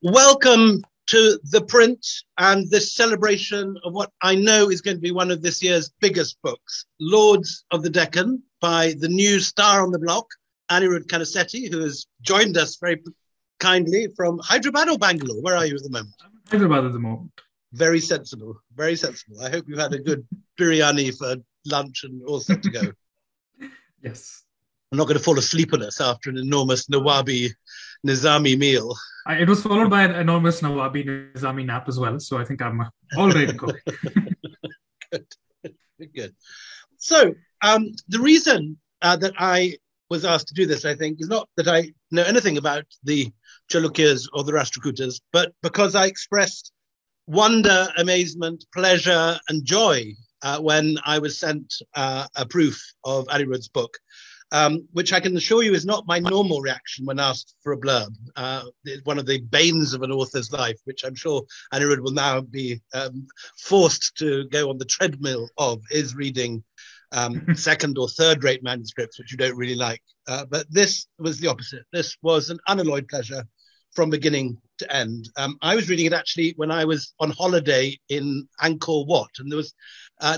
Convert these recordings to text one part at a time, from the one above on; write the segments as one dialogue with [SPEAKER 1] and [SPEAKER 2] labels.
[SPEAKER 1] Welcome to The Print and this celebration of what I know is going to be one of this year's biggest books, Lords of the Deccan, by the new star on the block, Anirudh Kanasetti, who has joined us very kindly from Hyderabad or Bangalore. Where are you at the moment?
[SPEAKER 2] I'm in Hyderabad at the moment.
[SPEAKER 1] Very sensible, very sensible. I hope you've had a good biryani for lunch and all set to go.
[SPEAKER 2] Yes.
[SPEAKER 1] I'm not going to fall asleep on us after an enormous Nawabi Nizami meal.
[SPEAKER 2] It was followed by an enormous Nawabi Nizami nap as well. So I think I'm all ready to go.
[SPEAKER 1] Good. So the reason that I was asked to do this, I think, is not that I know anything about the Chalukyas or the Rashtrakutas, but because I expressed wonder, amazement, pleasure, and joy when I was sent a proof of Anirudh's book. Which I can assure you is not my normal reaction when asked for a blurb. One of the banes of an author's life, which I'm sure Anirudh will now be forced to go on the treadmill of, is reading second or third rate manuscripts, which you don't really like. But this was the opposite. This was an unalloyed pleasure from beginning to end. I was reading it actually when I was on holiday in Angkor Wat, and there was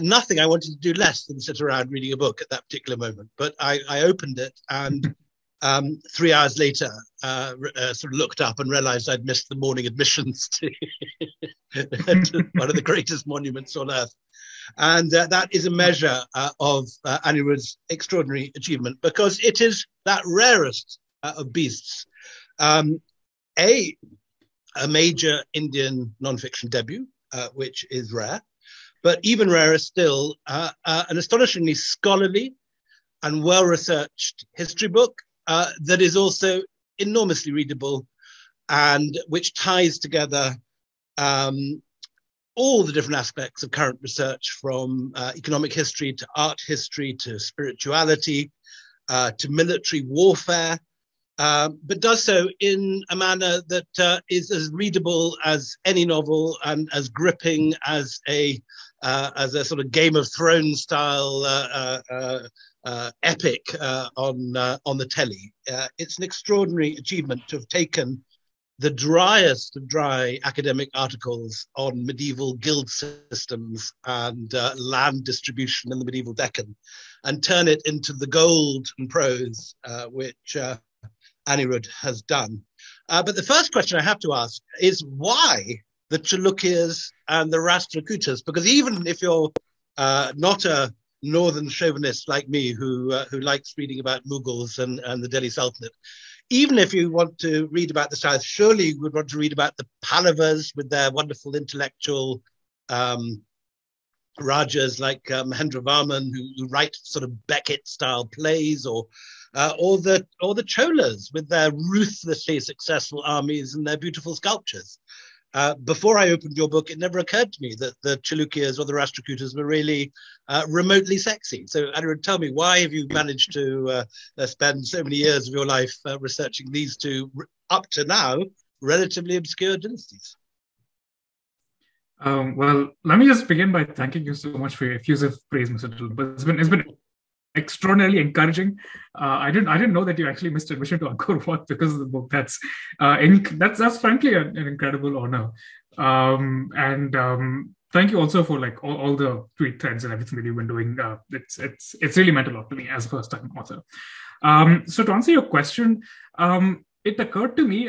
[SPEAKER 1] nothing I wanted to do less than sit around reading a book at that particular moment. But I opened it and 3 hours later sort of looked up and realized I'd missed the morning admissions to, to one of the greatest monuments on earth. And that is a measure of Anirudh's extraordinary achievement, because it is that rarest of beasts. A major Indian nonfiction debut, which is rare. But even rarer still, an astonishingly scholarly and well-researched history book that is also enormously readable and which ties together all the different aspects of current research, from economic history to art history to spirituality to military warfare, but does so in a manner that is as readable as any novel and as gripping as a sort of Game of Thrones style epic on the telly. It's an extraordinary achievement to have taken the driest of dry academic articles on medieval guild systems and land distribution in the medieval Deccan and turn it into the gold and prose which Anirudh has done. But the first question I have to ask is why the Chalukyas and the Rashtrakutas? Because even if you're not a northern chauvinist like me who likes reading about Mughals and the Delhi Sultanate, even if you want to read about the South, surely you would want to read about the Pallavas with their wonderful intellectual Rajas like Mahendra Varman, who write sort of Beckett-style plays, or the Cholas with their ruthlessly successful armies and their beautiful sculptures. Before I opened your book, it never occurred to me that the Chalukyas or the Rashtrakutas were really remotely sexy. So, Anirudh, tell me, why have you managed to spend so many years of your life researching these two, up to now, relatively obscure dynasties?
[SPEAKER 2] Well, let me just begin by thanking you so much for your effusive praise, Mr. Dillon. But it's been extraordinarily encouraging. I didn't know that you actually missed admission to Angkor Wat because of the book. That's frankly an incredible honor. Thank you also for like all the tweet threads and everything that you've been doing. It's really meant a lot to me as a first time author. So to answer your question, it occurred to me,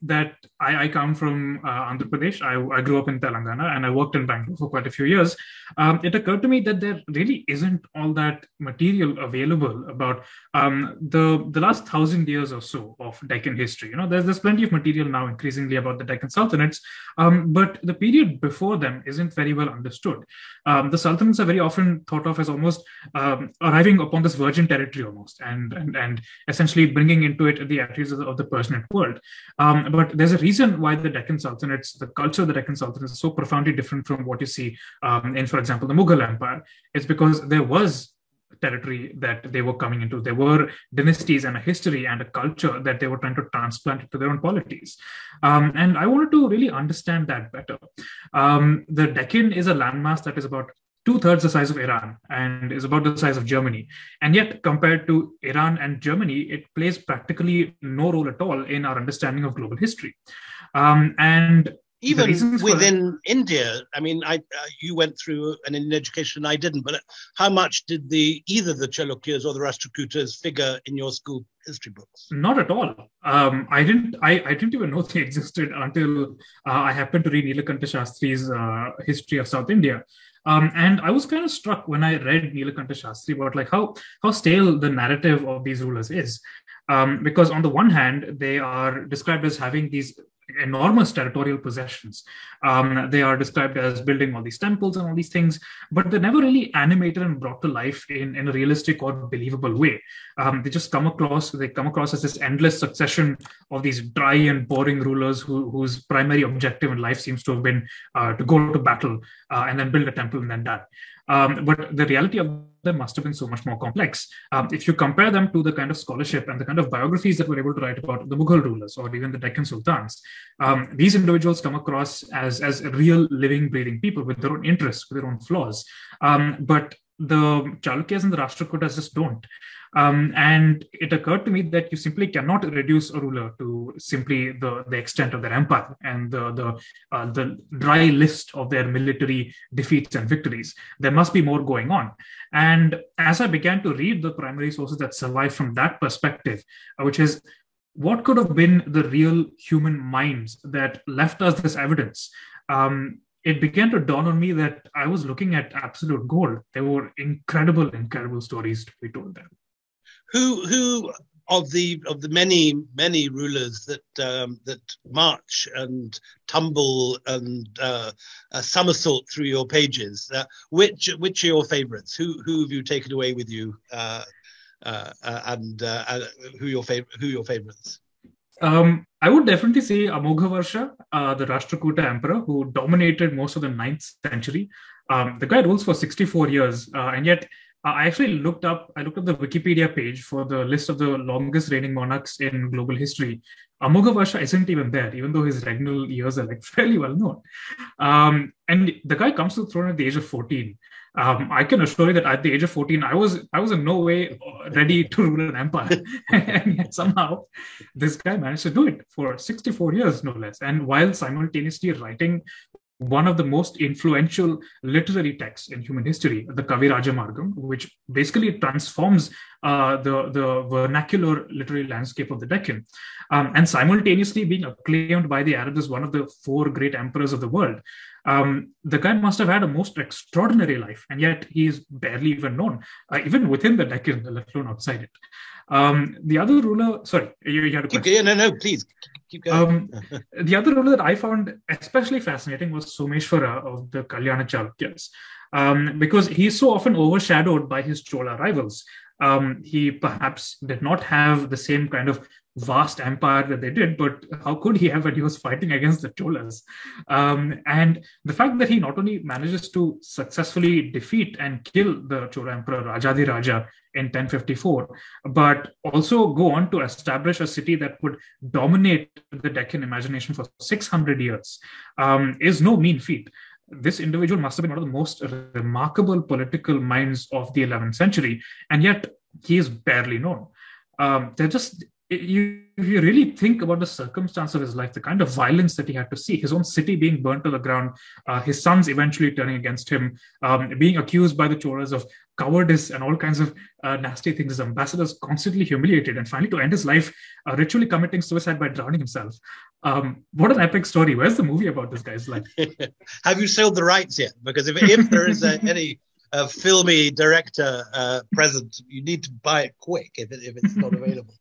[SPEAKER 2] that I come from Andhra Pradesh. I grew up in Telangana and I worked in Bangalore for quite a few years. It occurred to me that there really isn't all that material available about the last 1,000 years or so of Deccan history. There's plenty of material now increasingly about the Deccan Sultanates, but the period before them isn't very well understood. The Sultanates are very often thought of as almost arriving upon this virgin territory almost, and essentially bringing into it the attributes of the Persian world. But there's a reason why the Deccan Sultanates, the culture of the Deccan Sultanates, is so profoundly different from what you see in, for example, the Mughal Empire. It's because there was territory that they were coming into. There were dynasties and a history and a culture that they were trying to transplant into their own polities. And I wanted to really understand that better. The Deccan is a landmass that is about 2/3 the size of Iran and is about the size of Germany. And yet, compared to Iran and Germany, it plays practically no role at all in our understanding of global history. And
[SPEAKER 1] even within India, I mean, you went through an Indian education, I didn't, but how much did either the Chalukyas or the Rashtrakutas figure in your school history books?
[SPEAKER 2] Not at all. I didn't even know they existed until I happened to read Nilakanta Shastri's History of South India. And I was kind of struck when I read Nilakanta Shastri about like how stale the narrative of these rulers is. Because on the one hand, they are described as having these enormous territorial possessions. They are described as building all these temples and all these things, but they're never really animated and brought to life in a realistic or believable way. They just come across as this endless succession of these dry and boring rulers whose primary objective in life seems to have been to go to battle and then build a temple and then die. But the reality of them must have been so much more complex. If you compare them to the kind of scholarship and the kind of biographies that we're able to write about the Mughal rulers or even the Deccan Sultans, these individuals come across as real living, breathing people with their own interests, with their own flaws. But the Chalukyas and the Rashtrakutas just don't. And it occurred to me that you simply cannot reduce a ruler to simply the extent of their empire and the dry list of their military defeats and victories. There must be more going on. And as I began to read the primary sources that survive from that perspective, which is what could have been the real human minds that left us this evidence, it began to dawn on me that I was looking at absolute gold. There were incredible stories to be told there.
[SPEAKER 1] Who of the many rulers that march and tumble and somersault through your pages, which are your favorites? Who have you taken away with you, and who are your favorites?
[SPEAKER 2] I would definitely say Amogha the Rashtrakuta emperor, who dominated most of the 9th century. The guy rules for 64 years, and yet I actually looked up the Wikipedia page for the list of the longest reigning monarchs in global history. Amogha isn't even there, even though his regnal years are like fairly well known. And the guy comes to the throne at the age of 14. I can assure you that at the age of 14, I was in no way ready to rule an empire. And yet somehow this guy managed to do it for 64 years, no less. And while simultaneously writing one of the most influential literary texts in human history, the Kaviraja Margam, which basically transforms the vernacular literary landscape of the Deccan, and simultaneously being acclaimed by the Arabs as one of the 4 great emperors of the world. The guy must have had a most extraordinary life, and yet he is barely even known, even within the Deccan, let alone outside it. The other ruler, sorry, you had a question.
[SPEAKER 1] No, please. Keep going.
[SPEAKER 2] The other ruler that I found especially fascinating was Someshwara of the Kalyana Chalukyas, because he's so often overshadowed by his Chola rivals. He perhaps did not have the same kind of vast empire that they did, but how could he have when he was fighting against the Cholas? And the fact that he not only manages to successfully defeat and kill the Chola emperor Rajadhiraja in 1054, but also go on to establish a city that would dominate the Deccan imagination for 600 years is no mean feat. This individual must have been one of the most remarkable political minds of the 11th century, and yet he is barely known. If you really think about the circumstance of his life, the kind of violence that he had to see, his own city being burnt to the ground, his sons eventually turning against him, being accused by the Cholas of cowardice and all kinds of nasty things, his ambassadors constantly humiliated, and finally to end his life ritually committing suicide by drowning himself. What an epic story. Where's the movie about this guy's life?
[SPEAKER 1] Have you sold the rights yet? Because if there is any filmy director present, you need to buy it quick if it's not available.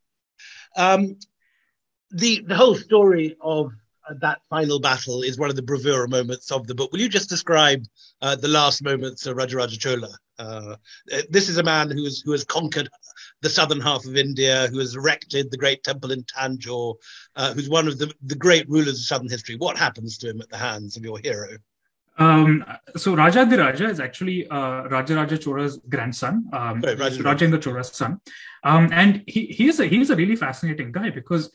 [SPEAKER 1] The whole story of that final battle is one of the bravura moments of the book. Will you just describe the last moments of Rajaraja Chola? This is a man who has conquered the southern half of India, who has erected the great temple in Tanjore, who's one of the great rulers of southern history. What happens to him at the hands of your hero?
[SPEAKER 2] So Rajadhiraja is actually Rajaraja Chola's grandson, Rajendra Chola's son, and he's a really fascinating guy because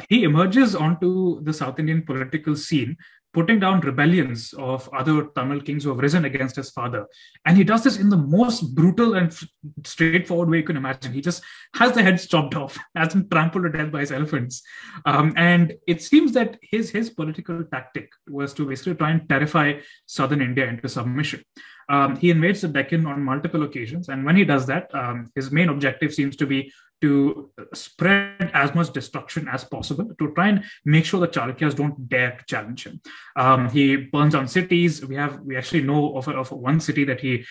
[SPEAKER 2] he emerges onto the South Indian political scene putting down rebellions of other Tamil kings who have risen against his father. And he does this in the most brutal and straightforward way you can imagine. He just has the heads chopped off, has them trampled to death by his elephants. And it seems that his political tactic was to basically try and terrify southern India into submission. He invades the Deccan on multiple occasions. And when he does that, his main objective seems to be to spread as much destruction as possible to try and make sure the Chalukyas don't dare to challenge him. He burns down cities. We actually know of one city that he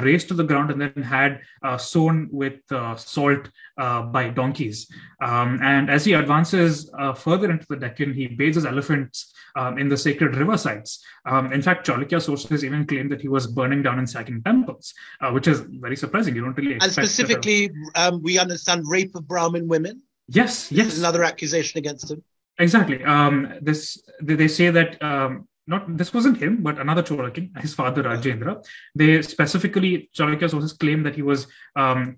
[SPEAKER 2] razed to the ground and then had sown with salt by donkeys. And as he advances further into the Deccan, he bathes his elephants in the sacred river sites. In fact, Chalukya sources even claim that he was burning down and sacking temples, which is very surprising. You don't really expect.
[SPEAKER 1] And specifically, we understand rape of Brahmin women.
[SPEAKER 2] Yes.
[SPEAKER 1] This is another accusation against him.
[SPEAKER 2] Exactly. They say that this wasn't him, but another Chola king, his father Rajendra. They specifically, Chalukya sources claim that he was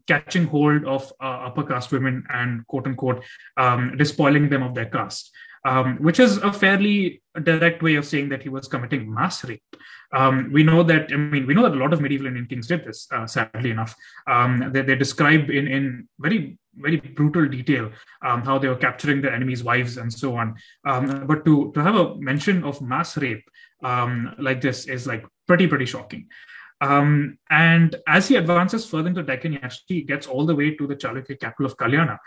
[SPEAKER 2] catching hold of upper caste women and quote unquote despoiling them of their caste. Which is a fairly direct way of saying that he was committing mass rape. We know that a lot of medieval Indian kings did this, sadly enough. They describe in very, very brutal detail how they were capturing their enemies' wives and so on. But to have a mention of mass rape like this is like pretty shocking. And as he advances further into Deccan, he actually gets all the way to the Chalukya capital of Kalyana.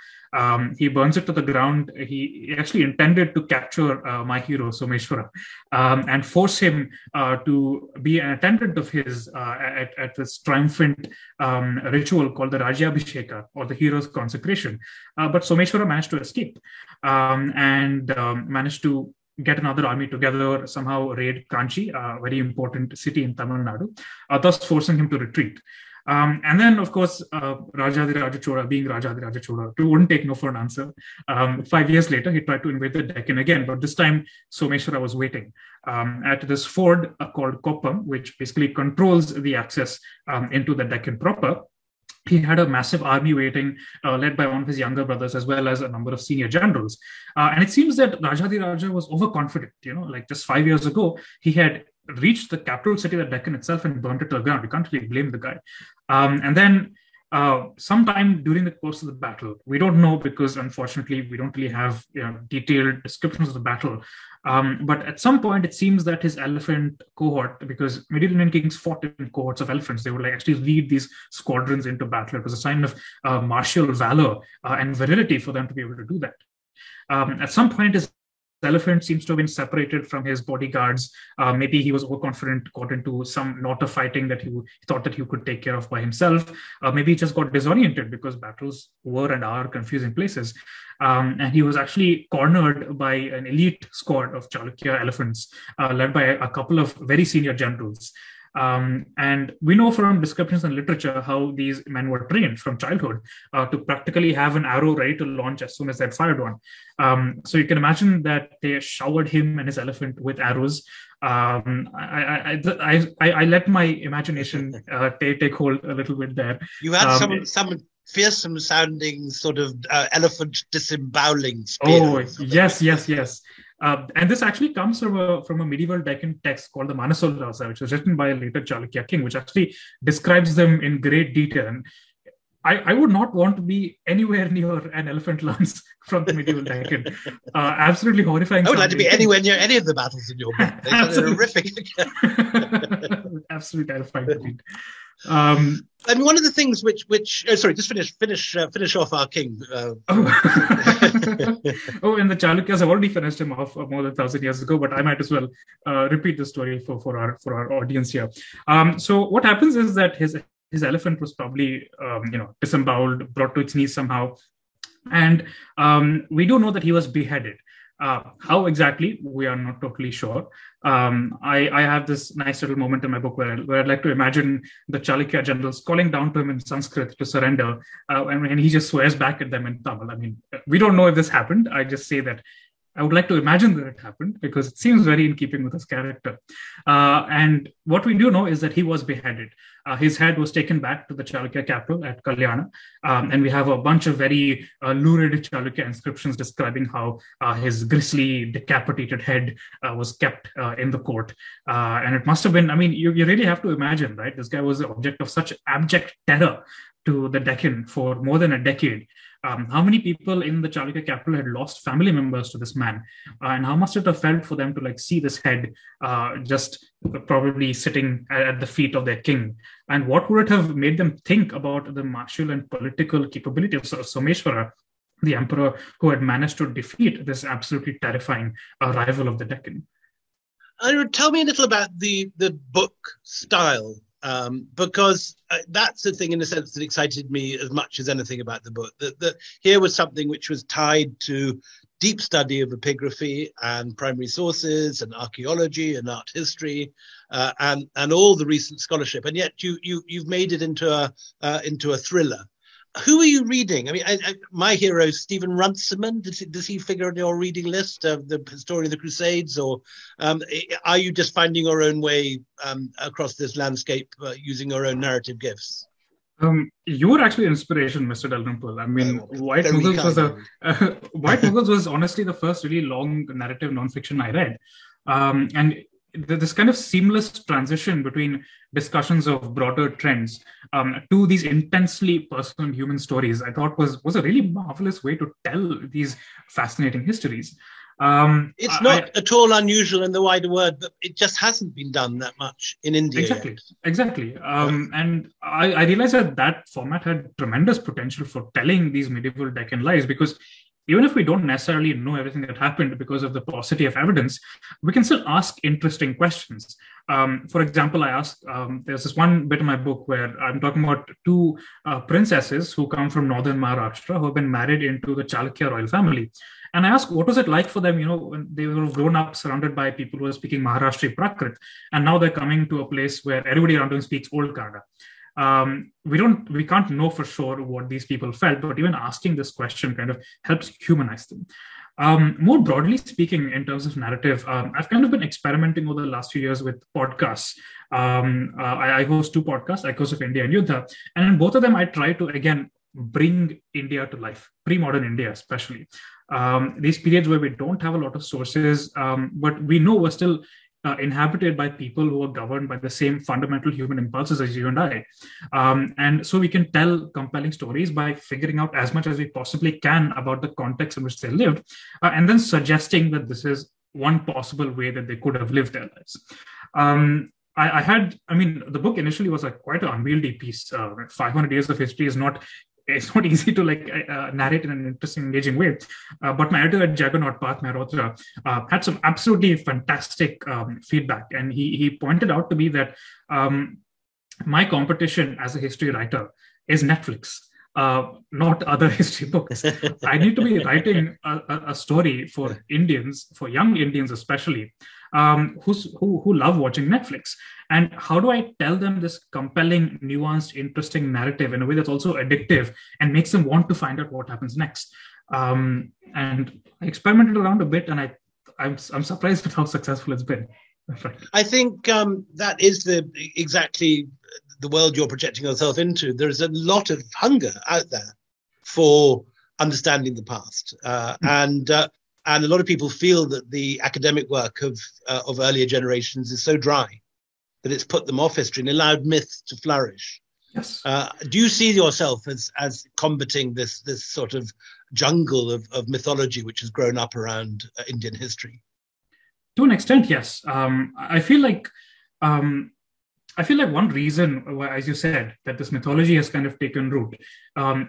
[SPEAKER 2] He burns it to the ground. He actually intended to capture my hero, Someshwara, and force him to be an attendant of his at this triumphant ritual called the Rajyabhisheka, or the hero's consecration. But Someshwara managed to escape and managed to get another army together, somehow raid Kanchi, a very important city in Tamil Nadu, thus forcing him to retreat. And then, of course, Rajadiraja Chola, being Rajadiraja Chola, wouldn't take no for an answer. 5 years later, he tried to invade the Deccan again, but this time Someshwara was waiting at this ford called Koppam, which basically controls the access into the Deccan proper. He had a massive army waiting, led by one of his younger brothers, as well as a number of senior generals. And it seems that Rajadiraja was overconfident. Like just 5 years ago, he had reached the capital city, the Deccan itself, and burnt it to the ground. You can't really blame the guy. And then sometime during the course of the battle, we don't know because, unfortunately, we don't really have detailed descriptions of the battle. But at some point, it seems that his elephant cohort, because medieval Indian kings fought in cohorts of elephants, they would actually lead these squadrons into battle. It was a sign of martial valor and virility for them to be able to do that. At some point, his elephant seems to have been separated from his bodyguards. Maybe he was overconfident, got into some knot of fighting that he thought that he could take care of by himself. Maybe he just got disoriented because battles were and are confusing places. And he was actually cornered by an elite squad of Chalukya elephants, led by a couple of very senior generals. And we know from descriptions and literature how these men were trained from childhood to practically have an arrow ready to launch as soon as they'd fired one. So you can imagine that they showered him and his elephant with arrows. I let my imagination take hold a little bit there.
[SPEAKER 1] You had some fearsome sounding sort of elephant disemboweling spear.
[SPEAKER 2] Oh, yes. And this actually comes from a medieval Deccan text called the Manasollasa, which was written by a later Chalukya king, which actually describes them in great detail. And I would not want to be anywhere near an elephant lance from the medieval Deccan. Absolutely horrifying.
[SPEAKER 1] I would like to be anywhere near any of the battles in your book. They're horrific.
[SPEAKER 2] Absolutely terrifying.
[SPEAKER 1] I mean, one of the things just finish off our king.
[SPEAKER 2] And the Chalukyas have already finished him off more than 1,000 years ago, but I might as well repeat the story for our audience here. So what happens is that his elephant was probably disemboweled, brought to its knees somehow, and we do know that he was beheaded. How exactly, we are not totally sure. I have this nice little moment in my book where I'd like to imagine the Chalukya generals calling down to him in Sanskrit to surrender, and he just swears back at them in Tamil. I mean, we don't know if this happened. I just say that I would like to imagine that it happened because it seems very in keeping with his character. And what we do know is that he was beheaded. His head was taken back to the Chalukya capital at Kalyana. And we have a bunch of very lurid Chalukya inscriptions describing how his grisly, decapitated head was kept in the court. And it must have been, I mean, you really have to imagine, right? This guy was the object of such abject terror to the Deccan for more than a decade. How many people in the Chalukya capital had lost family members to this man, and how must it have felt for them to like see this head just probably sitting at the feet of their king, and what would it have made them think about the martial and political capability of Someshwara, the emperor who had managed to defeat this absolutely terrifying rival of the Deccan?
[SPEAKER 1] Tell me a little about the book style. Because that's the thing, in a sense, that excited me as much as anything about the book. That here was something which was tied to deep study of epigraphy and primary sources and archaeology and art history and all the recent scholarship, and yet you've made it into a thriller. Who are you reading? I mean, my hero, Stephen Runciman, does he figure on your reading list of the Historian of the Crusades, or are you just finding your own way across this landscape using your own narrative gifts?
[SPEAKER 2] You were actually inspiration, Mr. Dalrymple. I mean, White Mughals was honestly the first really long narrative nonfiction I read. And this kind of seamless transition between discussions of broader trends to these intensely personal and human stories, I thought was a really marvelous way to tell these fascinating histories.
[SPEAKER 1] It's not at all unusual in the wider world, but it just hasn't been done that much in India.
[SPEAKER 2] Exactly. And I realized that format had tremendous potential for telling these medieval Deccan lives, because even if we don't necessarily know everything that happened because of the paucity of evidence, we can still ask interesting questions. For example, I asked, there's this one bit in my book where I'm talking about two princesses who come from northern Maharashtra who have been married into the Chalukya royal family. And I asked, what was it like for them, when they were grown up surrounded by people who were speaking Maharashtri Prakrit, and now they're coming to a place where everybody around them speaks Old Kannada. We can't know for sure what these people felt, but even asking this question kind of helps humanize them. More broadly speaking, in terms of narrative, I've kind of been experimenting over the last few years with podcasts. I host two podcasts, Echoes of India and Yuddha, and in both of them, I try to, again, bring India to life, pre-modern India especially. These periods where we don't have a lot of sources, but we know we're still inhabited by people who are governed by the same fundamental human impulses as you and I. And so we can tell compelling stories by figuring out as much as we possibly can about the context in which they lived, and then suggesting that this is one possible way that they could have lived their lives. The book initially was quite an unwieldy piece. 500 years of history is not easy to narrate in an interesting, engaging way. But my editor at Juggernaut, Parth Mehrotra, had some absolutely fantastic feedback. And he pointed out to me that my competition as a history writer is Netflix, not other history books. I need to be writing a story for Indians, for young Indians especially, who love watching Netflix. And how do I tell them this compelling, nuanced, interesting narrative in a way that's also addictive and makes them want to find out what happens next? And I experimented around a bit, and I'm surprised at how successful it's been.
[SPEAKER 1] I think that is exactly the world you're projecting yourself into. There's a lot of hunger out there for understanding the past, and a lot of people feel that the academic work of earlier generations is so dry that it's put them off history and allowed myths to flourish.
[SPEAKER 2] Yes.
[SPEAKER 1] Do you see yourself as combating this sort of jungle of mythology which has grown up around Indian history?
[SPEAKER 2] To an extent, yes. I feel like one reason why, as you said, that this mythology has kind of taken root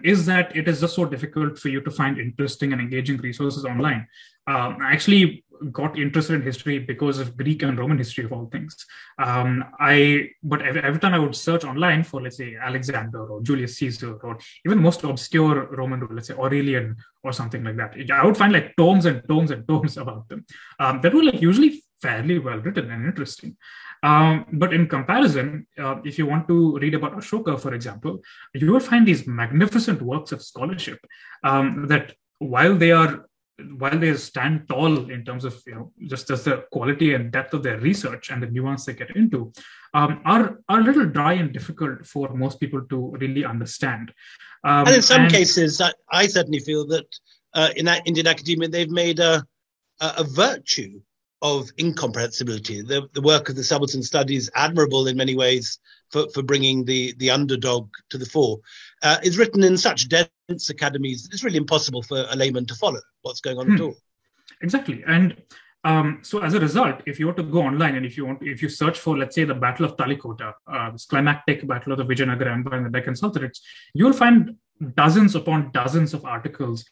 [SPEAKER 2] is that it is just so difficult for you to find interesting and engaging resources online. I actually got interested in history because of Greek and Roman history of all things. But every time I would search online for, let's say, Alexander or Julius Caesar or even most obscure Roman rule, let's say Aurelian or something like that, I would find tomes and tomes and tomes about them that were usually fairly well written and interesting. But in comparison, if you want to read about Ashoka, for example, you will find these magnificent works of scholarship that, while they are while they stand tall in terms of just as the quality and depth of their research and the nuance they get into, are a little dry and difficult for most people to really understand.
[SPEAKER 1] And in some cases, I certainly feel that in Indian academia, they've made a virtue of incomprehensibility. The work of the Subaltern Studies, admirable in many ways for bringing the underdog to the fore, is written in such dense academies that it's really impossible for a layman to follow what's going on at all.
[SPEAKER 2] Exactly. And so as a result, if you were to go online and if you search for, let's say, the Battle of Talikota, this climactic battle of the Vijayanagara Empire and the Deccan Sultanates, you'll find dozens upon dozens of articles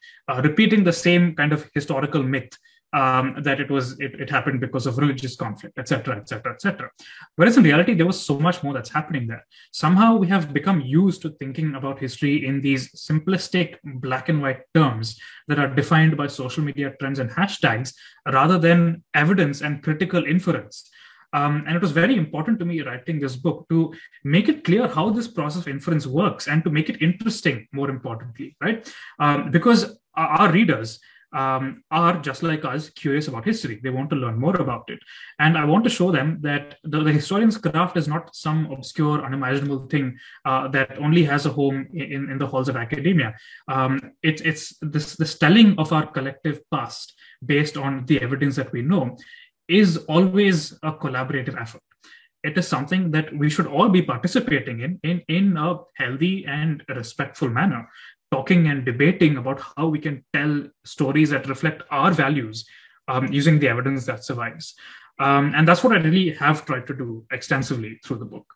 [SPEAKER 2] repeating the same kind of historical myth, that it happened because of religious conflict, etc., etc., etc. Whereas in reality, there was so much more that's happening there. Somehow we have become used to thinking about history in these simplistic black and white terms that are defined by social media trends and hashtags rather than evidence and critical inference. And it was very important to me writing this book to make it clear how this process of inference works and to make it interesting, more importantly, right? Because our readers are just like us, curious about history. They want to learn more about it. And I want to show them that the historian's craft is not some obscure, unimaginable thing that only has a home in the halls of academia. It's this telling of our collective past based on the evidence that we know is always a collaborative effort. It is something that we should all be participating in a healthy and respectful manner, talking and debating about how we can tell stories that reflect our values using the evidence that survives. And that's what I really have tried to do extensively through the book.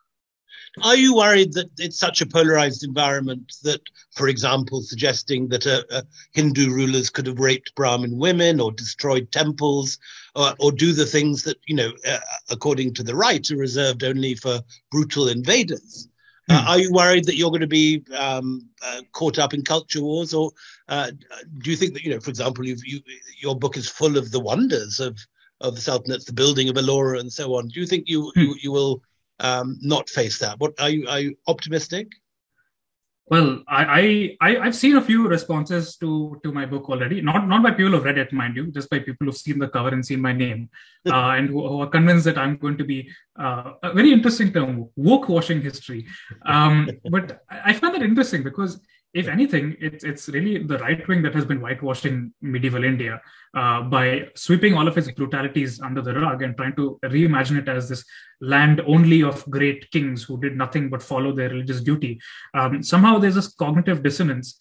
[SPEAKER 1] Are you worried that it's such a polarized environment that, for example, suggesting that Hindu rulers could have raped Brahmin women or destroyed temples or do the things that, according to the right, are reserved only for brutal invaders? Are you worried that you're going to be caught up in culture wars, or do you think that, for example, your book is full of the wonders of the Sultanates, the building of Ellora, and so on? Do you think you will not face that? Are you optimistic?
[SPEAKER 2] Well, I've seen a few responses to my book already, not by people who've read it, mind you, just by people who've seen the cover and seen my name, and who are convinced that I'm going to be a very interesting term, woke washing history. But I find that interesting because, if anything, it's really the right wing that has been whitewashing medieval India by sweeping all of its brutalities under the rug and trying to reimagine it as this land only of great kings who did nothing but follow their religious duty. Somehow there's this cognitive dissonance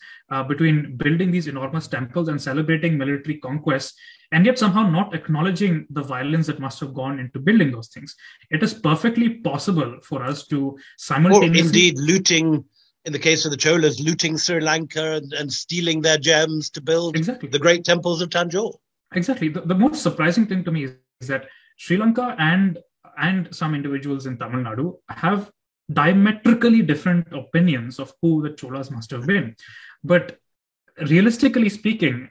[SPEAKER 2] between building these enormous temples and celebrating military conquests, and yet somehow not acknowledging the violence that must have gone into building those things. It is perfectly possible for us to simultaneously...
[SPEAKER 1] Or indeed looting... In the case of the Cholas, looting Sri Lanka and stealing their gems to build the great temples of Tanjore.
[SPEAKER 2] Exactly. The most surprising thing to me is that Sri Lanka and some individuals in Tamil Nadu have diametrically different opinions of who the Cholas must have been. But realistically speaking,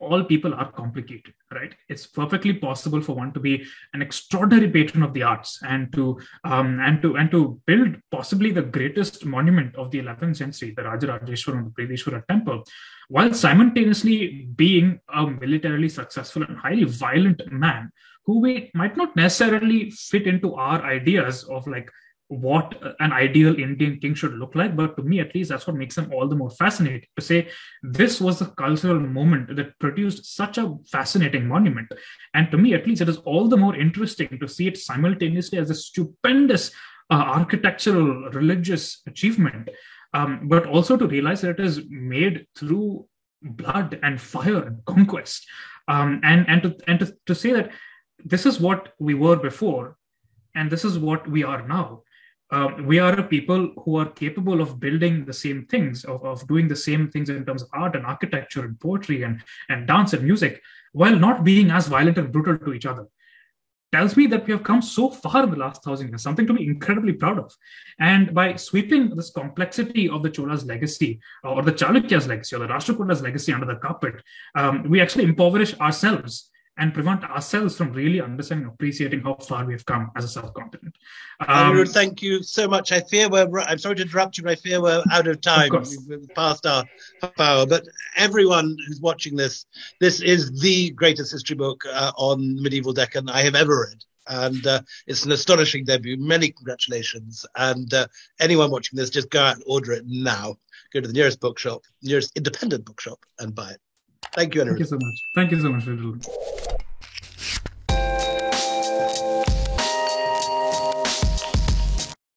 [SPEAKER 2] all people are complicated, right? It's perfectly possible for one to be an extraordinary patron of the arts and to build possibly the greatest monument of the 11th century, the Rajarajeshwara and the Brihadishwara temple, while simultaneously being a militarily successful and highly violent man who might not necessarily fit into our ideas of like what an ideal Indian king should look like. But to me, at least, that's what makes them all the more fascinating, to say this was the cultural moment that produced such a fascinating monument. And to me, at least, it is all the more interesting to see it simultaneously as a stupendous architectural, religious achievement, but also to realize that it is made through blood and fire and conquest. And to say that this is what we were before, and this is what we are now. We are a people who are capable of building the same things, of doing the same things in terms of art and architecture and poetry and dance and music, while not being as violent and brutal to each other. Tells me that we have come so far in the last 1,000 years, something to be incredibly proud of. And by sweeping this complexity of the Chola's legacy, or the Chalukya's legacy, or the Rashtrakutas legacy under the carpet, we actually impoverish ourselves and prevent ourselves from really understanding and appreciating how far we've come as a subcontinent.
[SPEAKER 1] Anirudh, thank you so much. I'm sorry to interrupt you, but I fear we're out of time. We've passed our half hour. But everyone who's watching this is the greatest history book on medieval Deccan I have ever read. And it's an astonishing debut. Many congratulations. And anyone watching this, just go out and order it now. Go to the nearest bookshop, nearest independent bookshop, and buy it. Thank you, Anirudh.
[SPEAKER 2] Thank you so much. Thank you so much, Ridul.